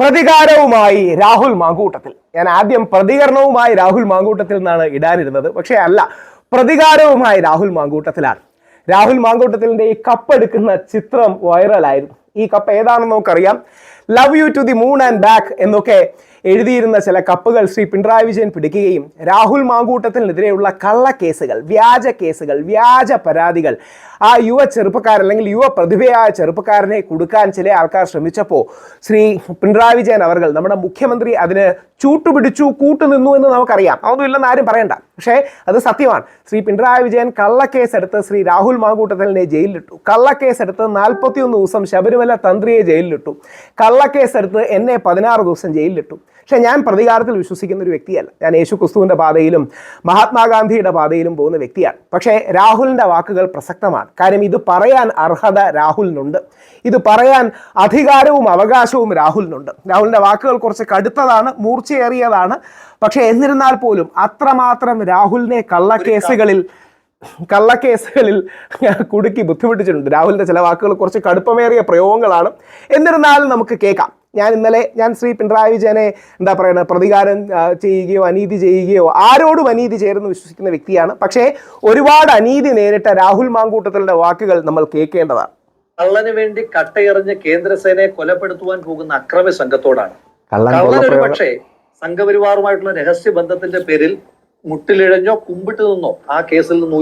പ്രതികാരവുമായി രാഹുൽ മാങ്കൂട്ടത്തിൽ. ഞാൻ ആദ്യം പ്രതികരണവുമായി രാഹുൽ മാങ്കൂട്ടത്തിൽ നിന്നാണ് ഇടാനിരുന്നത്, പക്ഷേ അല്ല, പ്രതികാരവുമായി രാഹുൽ മാങ്കൂട്ടത്തിലാണ്. രാഹുൽ മാങ്കൂട്ടത്തിലിന്റെ ഈ കപ്പ് എടുക്കുന്ന ചിത്രം വൈറലായിരുന്നു. ഈ കപ്പ് ഏതാണെന്ന് നമുക്കറിയാം. Love you to the moon and back എന്നൊക്കെ എഴുതിയിരുന്ന ചില കപ്പുകൾ ശ്രീ പിണറായി വിജയൻ പിടിക്കുകയും രാഹുൽ മാങ്കൂട്ടത്തിനെതിരെയുള്ള കള്ളക്കേസുകൾ, വ്യാജ കേസുകൾ, വ്യാജ പരാതികൾ ആ യുവ ചെറുപ്പക്കാരൻ അല്ലെങ്കിൽ യുവ പ്രതിഭയായ ചെറുപ്പക്കാരനെ കൊടുക്കാൻ ചില ആൾക്കാർ ശ്രമിച്ചപ്പോൾ ശ്രീ പിണറായി വിജയൻ അവർ, നമ്മുടെ മുഖ്യമന്ത്രി, അതിന് ചൂട്ടുപിടിച്ചു, കൂട്ടുനിന്നു എന്ന് നമുക്കറിയാം. അതൊന്നുമില്ലെന്ന് ആരും പറയണ്ട, പക്ഷേ അത് സത്യമാണ്. ശ്രീ പിണറായി വിജയൻ കള്ളക്കേസെടുത്ത് ശ്രീ രാഹുൽ മാങ്കൂട്ടത്തിലിനെ ജയിലിലിട്ടു. കള്ളക്കേസെടുത്ത് 41 ദിവസം ശബരിമല തന്ത്രിയെ ജയിലിലിട്ടു. കള്ളക്കേസെടുത്ത് എന്നെ 16 ദിവസം ജയിലിലിട്ടു. പക്ഷെ ഞാൻ പ്രതികാരത്തിൽ വിശ്വസിക്കുന്ന ഒരു വ്യക്തിയല്ല. ഞാൻ യേശു ക്രിസ്തുവിൻ്റെ പാതയിലും മഹാത്മാഗാന്ധിയുടെ പാതയിലും പോകുന്ന വ്യക്തിയാണ്. പക്ഷേ രാഹുലിൻ്റെ വാക്കുകൾ പ്രസക്തമാണ്. കാര്യം ഇത് പറയാൻ അർഹത രാഹുലിനുണ്ട്, ഇത് പറയാൻ അധികാരവും അവകാശവും രാഹുലിനുണ്ട്. രാഹുലിൻ്റെ വാക്കുകൾ കുറച്ച് കടുത്തതാണ്, മൂർച്ചയേറിയതാണ്. പക്ഷെ എന്നിരുന്നാൽ പോലും അത്രമാത്രം രാഹുലിനെ കള്ളക്കേസുകളിൽ കുടുക്കി ബുദ്ധിമുട്ടിച്ചിട്ടുണ്ട്. രാഹുലിൻ്റെ ചില വാക്കുകൾ കുറച്ച് കടുപ്പമേറിയ പ്രയോഗങ്ങളാണ്. എന്നിരുന്നാലും നമുക്ക് കേൾക്കാം. ഞാൻ ശ്രീ പിണറായി വിജയനെ പ്രതികാരം ചെയ്യുകയോ അനീതി ചെയ്യുകയോ ആരോടും അനീതി ചേരുന്നു വിശ്വസിക്കുന്ന വ്യക്തിയാണ്. പക്ഷേ ഒരുപാട് അനീതി നേരിട്ട രാഹുൽ മാങ്കൂട്ടത്തിലുള്ള വാക്കുകൾ നമ്മൾ കേൾക്കേണ്ടതാണ്. കള്ളന് വേണ്ടി കട്ടയെറിഞ്ഞ് കേന്ദ്രസേനയെ കൊലപ്പെടുത്തുവാൻ പോകുന്ന അക്രമി സംഘത്തോടാണ്. കള്ളനൊരു പക്ഷേ സംഘപരിവാറുമായിട്ടുള്ള രഹസ്യ ബന്ധത്തിന്റെ പേരിൽ മുട്ടിലിഴഞ്ഞോ കുമ്പിട്ട് നിന്നോ ആ കേസിൽ നിന്ന്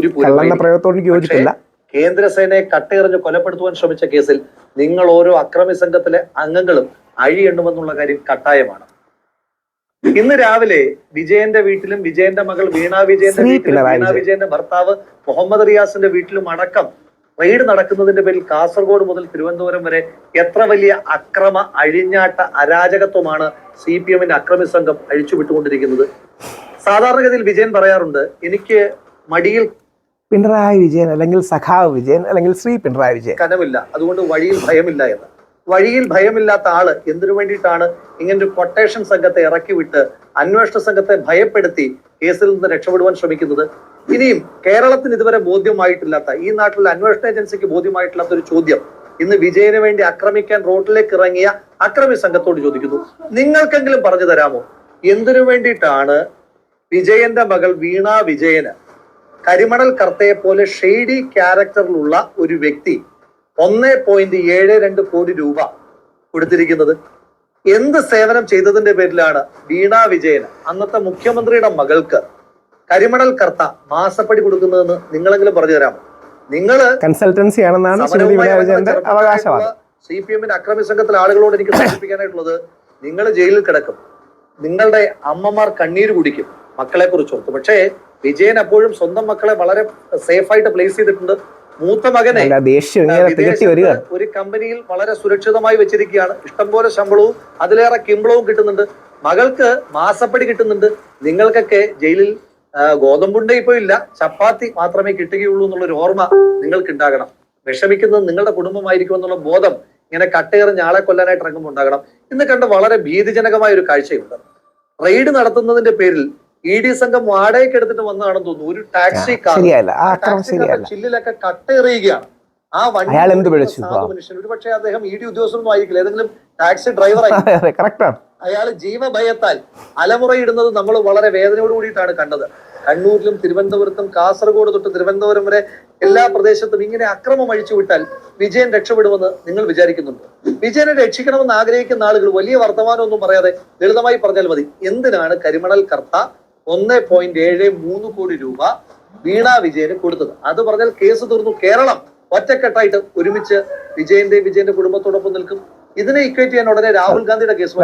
യോജിപ്പില്ല. കേന്ദ്രസേനയെ കട്ടയെറിഞ്ഞ് കൊലപ്പെടുത്തുവാൻ ശ്രമിച്ച കേസിൽ നിങ്ങൾ ഓരോ അക്രമി സംഘത്തിലെ അംഗങ്ങളും അഴിയെണ്ണുമെന്നുള്ള കാര്യം കട്ടായമാണ്. ഇന്ന് രാവിലെ വിജയന്റെ വീട്ടിലും വിജയന്റെ മകൾ വീണ വിജയന്റെ ഭർത്താവ് മുഹമ്മദ് റിയാസിന്റെ വീട്ടിലും അടക്കം റെയ്ഡ് നടക്കുന്നതിന്റെ പേരിൽ കാസർഗോഡ് മുതൽ തിരുവനന്തപുരം വരെ എത്ര വലിയ അക്രമ, അഴിഞ്ഞാട്ട, അരാജകത്വമാണ് CPM-ന്റെ അക്രമി സംഘം അഴിച്ചുവിട്ടുകൊണ്ടിരിക്കുന്നത്. സാധാരണഗതിയിൽ വിജയൻ പറയാറുണ്ട്, എനിക്ക് മടിയിൽ പിണറായി വിജയൻ അല്ലെങ്കിൽ സഖാവ് വിജയൻ അല്ലെങ്കിൽ ശ്രീ പിണറായി വിജയൻ കനമില്ല, അതുകൊണ്ട് വഴിയിൽ ഭയമില്ല എന്ന്. വഴിയിൽ ഭയമില്ലാത്ത ആള് എന്തിനു വേണ്ടിയിട്ടാണ് ഇങ്ങനൊരു കൊട്ടേഷൻ സംഘത്തെ ഇറക്കി വിട്ട് അന്വേഷണ സംഘത്തെ ഭയപ്പെടുത്തി കേസിൽ നിന്ന് രക്ഷപ്പെടുവാൻ ശ്രമിക്കുന്നത്? ഇനിയും കേരളത്തിന് ഇതുവരെ ബോധ്യമായിട്ടില്ലാത്ത, ഈ നാട്ടിലെ അന്വേഷണ ഏജൻസിക്ക് ബോധ്യമായിട്ടില്ലാത്ത ഒരു ചോദ്യം ഇന്ന് വിജയന് വേണ്ടി ആക്രമിക്കാൻ റോഡിലേക്ക് ഇറങ്ങിയ അക്രമി സംഘത്തോട് ചോദിക്കുന്നു. നിങ്ങൾക്കെങ്കിലും പറഞ്ഞു തരാമോ, എന്തിനു വേണ്ടിയിട്ടാണ് വിജയന്റെ മകൾ വീണ വിജയന് കരിമണൽ കർത്തയെ പോലെ ഷെയ്ഡി ക്യാരക്ടറിലുള്ള ഒരു വ്യക്തി 1.72 കോടി രൂപ കൊടുത്തിരിക്കുന്നത്? എന്ത് സേവനം ചെയ്തതിന്റെ പേരിലാണ് വീണ വിജയന്, അന്നത്തെ മുഖ്യമന്ത്രിയുടെ മകൾക്ക്, കരിമണൽ കർത്ത മാസപ്പടി കൊടുക്കുന്നതെന്ന് നിങ്ങളെങ്കിലും പറഞ്ഞു തരാമോ? നിങ്ങള് കൺസൾട്ടൻസി ആണെന്നാണ് CPM-ന്റെ അക്രമി സംഘത്തിലെ ആളുകളോട് എനിക്ക് സൂചിപ്പിക്കാനായിട്ടുള്ളത്, നിങ്ങൾ ജയിലിൽ കിടക്കും, നിങ്ങളുടെ അമ്മമാർ കണ്ണീര് കുടിക്കും മക്കളെ കുറിച്ച് ഓർത്ത്. പക്ഷേ വിജയൻ അപ്പോഴും സ്വന്തം മക്കളെ വളരെ സേഫായിട്ട് പ്ലേസ് ചെയ്തിട്ടുണ്ട്. മൂത്ത മകനെ ഒരു കമ്പനിയിൽ വളരെ സുരക്ഷിതമായി വെച്ചിരിക്കുകയാണ്. ഇഷ്ടംപോലെ ശമ്പളവും അതിലേറെ കിമ്പളവും കിട്ടുന്നുണ്ട്. മകൾക്ക് മാസപ്പടി കിട്ടുന്നുണ്ട്. നിങ്ങൾക്കൊക്കെ ജയിലിൽ ഗോതമ്പുണ്ട ഇപ്പൊ ഇല്ല, ചപ്പാത്തി മാത്രമേ കിട്ടുകയുള്ളൂ എന്നുള്ളൊരു ഓർമ്മ നിങ്ങൾക്ക് ഉണ്ടാകണം. വിഷമിക്കുന്നത് നിങ്ങളുടെ കുടുംബമായിരിക്കും എന്നുള്ള ബോധം ഇങ്ങനെ കട്ടയെറിഞ്ഞ് ആളെ കൊല്ലാനായിട്ട് ഇറങ്ങുമ്പോൾ ഉണ്ടാകണം. ഇന്ന് കണ്ട വളരെ ഭീതിജനകമായ ഒരു കാഴ്ചയുണ്ട്. റെയ്ഡ് നടത്തുന്നതിന്റെ പേരിൽ ED സംഘം വാടകയ്ക്ക് എടുത്തിട്ട് വന്നതാണെന്ന് തോന്നുന്നു. ഒരു ടാക്സി കാർ ചില്ലിലൊക്കെ കട്ടയെറിയുകയാണ്. ആ വണ്ടി മനുഷ്യൻ, ഒരു പക്ഷേ അദ്ദേഹം ED ഉദ്യോഗസ്ഥനൊന്നും ആയിരിക്കില്ല, ഏതെങ്കിലും ടാക്സി ഡ്രൈവർ ആയിരിക്കും. അയാൾ ജീവഭയത്താൽ അലമുറയിടുന്നത് നമ്മൾ വളരെ വേദനയോട് കൂടിയിട്ടാണ് കണ്ടത്. കണ്ണൂരിലും തിരുവനന്തപുരത്തും കാസർഗോഡ് തൊട്ട് തിരുവനന്തപുരം വരെ എല്ലാ പ്രദേശത്തും ഇങ്ങനെ അക്രമം അഴിച്ചുവിട്ടാൽ വിജയൻ രക്ഷപ്പെടുമെന്ന് നിങ്ങൾ വിചാരിക്കുന്നുണ്ട്? വിജയനെ രക്ഷിക്കണമെന്ന് ആഗ്രഹിക്കുന്ന ആളുകൾ വലിയ വർത്തമാനമൊന്നും പറയാതെ ലളിതമായി പറഞ്ഞാൽ മതി. എന്തിനാണ് കരിമണൽ കർത്ത 1.73 കോടി രൂപ വീണ വിജയന് കൊടുത്തത്? അത് പറഞ്ഞാൽ കേസ് തീർന്നു. കേരളം ഒറ്റക്കെട്ടായിട്ട് ഒരുമിച്ച് വിജയന്റെ കുടുംബത്തോടൊപ്പം നിൽക്കും. ഇതിനെ ഇക്വേറ്റ് ചെയ്യാൻ ഉടനെ രാഹുൽ ഗാന്ധിയുടെ കേസ്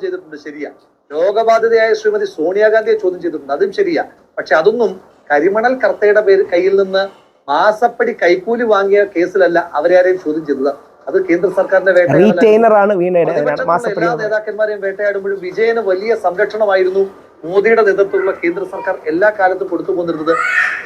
ചെയ്തിട്ടുണ്ട്. ശരിയാ, രോഗബാധിതയായ ശ്രീമതി സോണിയാഗാന്ധിയെ ചോദ്യം ചെയ്തിട്ടുണ്ട്, അതും ശരിയാ. പക്ഷെ അതൊന്നും കരിമണൽ കർത്തയുടെ കയ്യിൽ നിന്ന് മാസപ്പടി കൈക്കൂലി വാങ്ങിയ കേസിലല്ല അവരെ ആരെയും ചോദ്യം ചെയ്തത്. അത് കേന്ദ്ര സർക്കാരിന്റെ എല്ലാ നേതാക്കന്മാരെയും വേട്ടയാടുമ്പോഴും വിജയന് വലിയ സംരക്ഷണമായിരുന്നു മോദിയുടെ നേതൃത്വത്തിലുള്ള കേന്ദ്ര സർക്കാർ എല്ലാ കാലത്തും കൊടുത്തു പോന്നിരുന്നത്.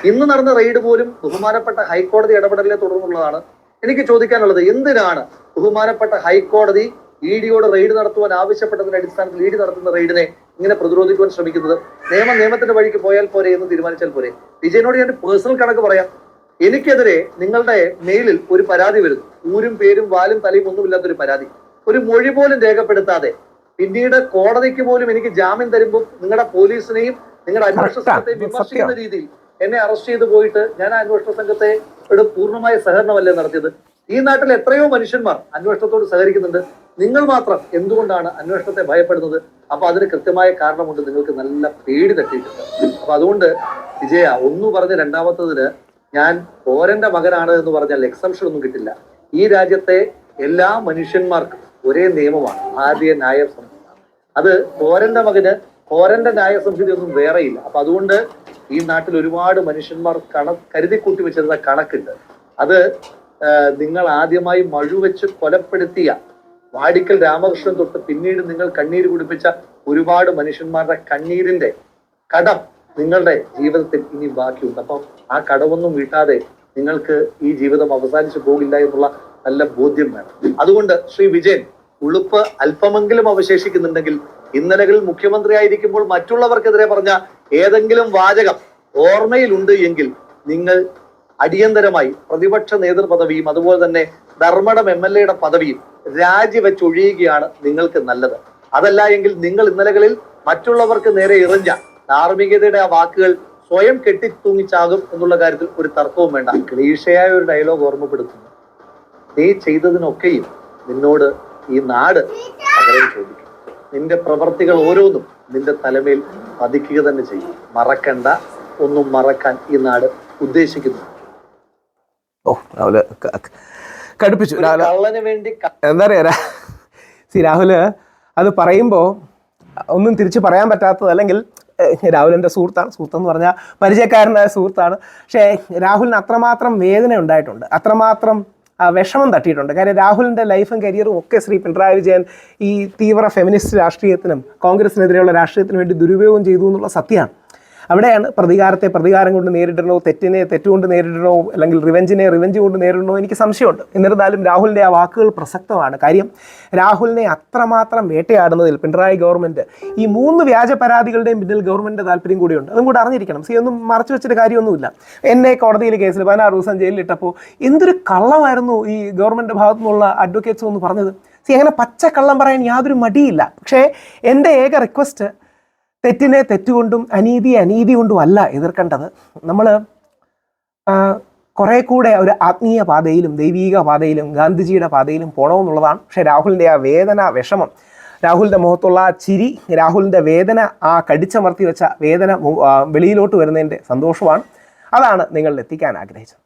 ഇന്ന് നടന്ന റെയ്ഡ് പോലും ബഹുമാനപ്പെട്ട ഹൈക്കോടതി ഇടപെടലിനെ തുടർന്നുള്ളതാണ്. എനിക്ക് ചോദിക്കാനുള്ളത്, എന്തിനാണ് ബഹുമാനപ്പെട്ട ഹൈക്കോടതി ED-യോട് റെയ്ഡ് നടത്തുവാൻ ആവശ്യപ്പെട്ടതിന്റെ അടിസ്ഥാനത്തിൽ ED നടത്തുന്ന റെയ്ഡിനെ ഇങ്ങനെ പ്രതിരോധിക്കുവാൻ ശ്രമിക്കുന്നത്? നിയമത്തിന്റെ വഴിക്ക് പോയാൽ പോരെ എന്ന് തീരുമാനിച്ചാൽ പോരെ? വിജയനോട് ഞാൻ പേഴ്സണൽ കണക്ക് പറയാം. എനിക്കെതിരെ നിങ്ങളുടെ മെയിലിൽ ഒരു പരാതി വരുന്നു, ഊരും പേരും വാലും തലയും ഒന്നുമില്ലാത്തൊരു പരാതി. ഒരു മൊഴി പോലും രേഖപ്പെടുത്താതെ പിന്നീട് കോടതിക്ക് പോലും എനിക്ക് ജാമ്യം തരുമ്പോൾ നിങ്ങളുടെ പോലീസിനെയും നിങ്ങളുടെ അന്വേഷണ സംഘത്തെയും വിമർശിക്കുന്ന രീതിയിൽ എന്നെ അറസ്റ്റ് ചെയ്ത് പോയിട്ട് ഞാൻ അന്വേഷണ സംഘത്തെ പൂർണ്ണമായ സഹകരണമല്ലേ നടത്തിയത്? ഈ നാട്ടിൽ എത്രയോ മനുഷ്യന്മാർ അന്വേഷണത്തോട് സഹകരിക്കുന്നുണ്ട്. നിങ്ങൾ മാത്രം എന്തുകൊണ്ടാണ് അന്വേഷണത്തെ ഭയപ്പെടുന്നത്? അപ്പൊ അതിന് കൃത്യമായ കാരണമുണ്ട്. നിങ്ങൾക്ക് നല്ല പേടി തട്ടിയിട്ടുണ്ട്. അപ്പൊ അതുകൊണ്ട് വിജയ, ഒന്ന് പറഞ്ഞ് രണ്ടാമത്തതിന് ഞാൻ കോരന്റെ മകനാണ് എന്ന് പറഞ്ഞാൽ എക്സംഷൻ ഒന്നും കിട്ടില്ല. ഈ രാജ്യത്തെ എല്ലാ മനുഷ്യന്മാർക്കും ഒരേ നിയമമാണ്, ഭാരതീയ ന്യായ സംഹിത. അത് കോരന്റെ മകന് കോരന്റെ ന്യായ സംഹിത ഒന്നും വേറെയില്ല. അപ്പൊ അതുകൊണ്ട് ഈ നാട്ടിൽ ഒരുപാട് മനുഷ്യന്മാർ കരുതി കൂട്ടി വെച്ചിരുന്ന കണക്കുണ്ട്. അത് നിങ്ങൾ ആദ്യമായി മഴുവെച്ച് കൊലപ്പെടുത്തിയ വാടിക്കൽ രാമകൃഷ്ണൻ തൊട്ട് പിന്നീട് നിങ്ങൾ കണ്ണീര് കുടിപ്പിച്ച ഒരുപാട് മനുഷ്യന്മാരുടെ കണ്ണീരിന്റെ കടം നിങ്ങളുടെ ജീവിതത്തിൽ ഇനി ബാക്കിയുണ്ട്. അപ്പം ആ കടമൊന്നും വീട്ടാതെ നിങ്ങൾക്ക് ഈ ജീവിതം അവസാനിച്ചു പോകില്ല എന്നുള്ള നല്ല ബോധ്യം വേണം. അതുകൊണ്ട് ശ്രീ വിജയൻ, ഉളുപ്പ് അല്പമെങ്കിലും അവശേഷിക്കുന്നുണ്ടെങ്കിൽ ഇന്നലകളിൽ മുഖ്യമന്ത്രിയായിരിക്കുമ്പോൾ മറ്റുള്ളവർക്കെതിരെ പറഞ്ഞ ഏതെങ്കിലും വാചകം ഓർമ്മയിലുണ്ട് എങ്കിൽ നിങ്ങൾ അടിയന്തരമായി പ്രതിപക്ഷ നേതൃപദവിയും അതുപോലെ തന്നെ ധർമ്മടം MLA പദവിയും രാജിവെച്ചൊഴിയുകയാണ് നിങ്ങൾക്ക് നല്ലത്. അതല്ല എങ്കിൽ നിങ്ങൾ ഇന്നലകളിൽ മറ്റുള്ളവർക്ക് നേരെ എറിഞ്ഞ ധാർമ്മികതയുടെ ആ വാക്കുകൾ സ്വയം കെട്ടിത്തൂങ്ങിച്ചാകും എന്നുള്ള കാര്യത്തിൽ ഒരു തർക്കവും വേണ്ട. ക്ലീശയായ ഒരു ഡയലോഗ് ഓർമ്മപ്പെടുത്തുന്നു. നീ ചെയ്തതിനൊക്കെയും നിന്നോട് ഈ നാട് പകരം ചോദിക്കും. നിന്റെ പ്രവർത്തികൾ ഓരോന്നും നിന്റെ തലമേൽ പതിക്കുക തന്നെ ചെയ്യും. മറക്കണ്ട, ഒന്നും മറക്കാൻ ഈ നാട് ഉദ്ദേശിക്കുന്നു. രാഹുല് കടുപ്പിച്ചു. കള്ളന് വേണ്ടി എന്താ പറയാ, രാഹുല് അത് പറയുമ്പോൾ ഒന്നും തിരിച്ചു പറയാൻ പറ്റാത്തത്, അല്ലെങ്കിൽ രാഹുലിൻ്റെ സുഹൃത്തെന്ന് പറഞ്ഞാൽ പരിചയക്കാരനായ സുഹൃത്താണ്. പക്ഷേ രാഹുലിന് അത്രമാത്രം വേദന ഉണ്ടായിട്ടുണ്ട്, അത്രമാത്രം വിഷമം തട്ടിയിട്ടുണ്ട്. കാര്യം രാഹുലിൻ്റെ ലൈഫും കരിയറും ഒക്കെ ശ്രീ പിണറായി വിജയൻ ഈ തീവ്ര ഫെമിനിസ്റ്റ് രാഷ്ട്രീയത്തിനും കോൺഗ്രസിനെതിരെയുള്ള രാഷ്ട്രീയത്തിനും വേണ്ടി ദുരുപയോഗം ചെയ്തു എന്നുള്ള സത്യമാണ്. അവിടെയാണ് പ്രതികാരത്തെ പ്രതികാരം കൊണ്ട് നേരിടണോ, തെറ്റിനെ തെറ്റുകൊണ്ട് നേരിടണോ, അല്ലെങ്കിൽ റിവെഞ്ചിനെ റിവെഞ്ച് കൊണ്ട് നേരിടണോ, എനിക്ക് സംശയമുണ്ട്. എന്നിരുന്നാലും രാഹുലിൻ്റെ ആ വാക്കുകൾ പ്രസക്തമാണ്. കാര്യം രാഹുലിനെ അത്രമാത്രം വേട്ടയാടുന്നതിൽ പിണറായി ഗവൺമെൻറ് ഈ 3 വ്യാജ പരാതികളുടെയും പിന്നിൽ ഗവൺമെൻറ് താല്പര്യം കൂടിയുണ്ട്. അതും കൂടെ അറിഞ്ഞിരിക്കണം. ഒന്നും മറച്ചു വെച്ചിട്ട് കാര്യമൊന്നുമില്ല. എന്നെ കോടതിയിൽ കേസിൽ 16 ദിവസം ജയിലിലിട്ടപ്പോൾ എന്തൊരു കള്ളമായിരുന്നു ഈ ഗവൺമെൻറ് ഭാഗത്തു നിന്നുള്ള അഡ്വക്കേറ്റ്സ് എന്ന് പറഞ്ഞത്. അങ്ങനെ പച്ചക്കള്ളം പറയാൻ യാതൊരു മടിയില്ല. പക്ഷേ എൻ്റെ ഏക റിക്വസ്റ്റ്, തെറ്റിനെ തെറ്റുകൊണ്ടും അനീതിയെ അനീതി കൊണ്ടും അല്ല എതിർക്കേണ്ടത്. നമ്മൾ കുറേ കൂടെ ഒരു ആത്മീയ പാതയിലും ദൈവീക പാതയിലും ഗാന്ധിജിയുടെ പാതയിലും പോകണമെന്നുള്ളതാണ്. പക്ഷേ രാഹുലിൻ്റെ ആ വേദന, വിഷമം, രാഹുലിൻ്റെ മുഖത്തുള്ള ആ ചിരി, രാഹുലിൻ്റെ വേദന, ആ കടിച്ചമർത്തി വെച്ച വേദന വെളിയിലോട്ട് വരുന്നതിൻ്റെ സന്തോഷമാണ്. അതാണ് നിങ്ങളിൽ എത്തിക്കാൻ ആഗ്രഹിച്ചത്.